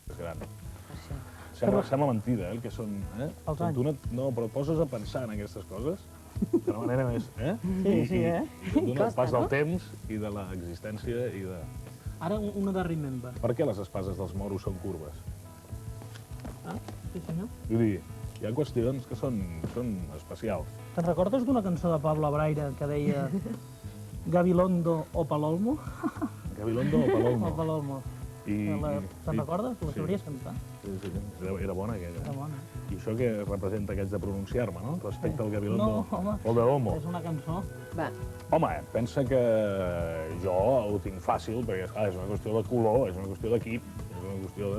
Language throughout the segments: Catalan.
És gran. Sí. Sembla mentida, el que són... Els Quan tu anys. no, però et poses a pensar en aquestes coses de la manera més... Sí, I et dona el Costa, pas del no? temps i de l'existència i de... Ara una de Remember. Per què les espases dels moros són curves? Ah, sí senyor. Vull dir, hi ha qüestions que són especials. Te'n recordes d'una cançó de Pablo Abraire que deia Gabilondo o Palolmo? Gabilondo o Palolmo? O Palolmo. Te'n recordes? La sabries cantar? Sí. Era bona aquella. Era bona. I això què representa que haig de pronunciar-me, no? Respecte al Gabilondo No, home. o de Homo. És una cançó. Va, Home, pensa que jo ho tinc fàcil, perquè és una qüestió de color, és una qüestió d'equip, és una qüestió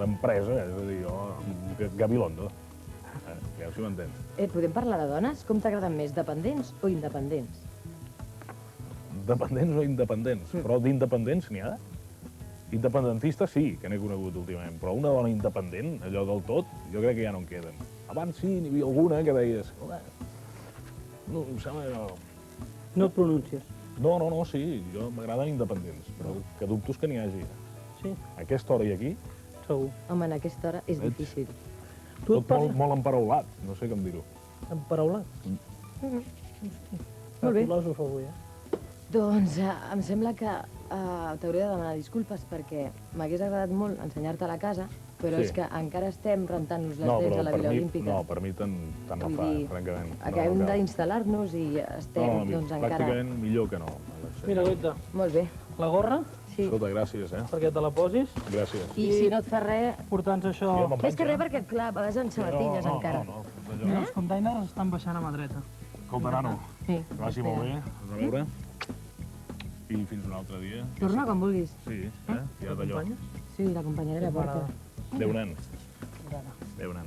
d'empresa, és a dir, jo, Gabilondo. Ja si m'entens. podem parlar de dones? Com t'agraden més, dependents o independents? Dependents o independents? Però d'independents n'hi ha? Independentistes sí, que n'he conegut últimament, però una dona independent, allò del tot, jo crec que ja no en queden. Abans sí, n'hi havia alguna que deies... No, em sembla que... No et pronuncies. No, sí, jo m'agraden independents, però que dubtos que n'hi hagi. Sí, A aquesta hora i aquí, segur. Home, en aquesta hora és Veig. difícil. Tu et tot poses molt emparaulat, no sé com dir-ho. emparaulat. Molt bé. Filòsof avui, Doncs em sembla que t'hauré de demanar disculpes perquè m'hagués agradat molt ensenyar-te la casa, però Sí. és que encara estem rentant-nos les No, dents però a la Vila Olímpica. no, per mi tant no Vull fa, dir, francament. Acabem no cal. d'instal·lar-nos i estem, No, doncs, encara... pràcticament millor que no. Mira, Goita, Molt bé, la gorra, sí. Escolta, gràcies, perquè te la posis, Gràcies. I si no et fa res... portant això... Jo me'n Més que vaig, res perquè, clar, vas en sabatilles encara. No, Els containers estan baixant a mà dreta. Escolta, nano, Sí. que vagi molt bé, a veure. I fins un altre dia. Torna quan vulguis. Sí, ja d'allò. T'acompanyes? Sí, l'acompanyaré a la porta. Adéu, nen. Ara. Adéu, nen.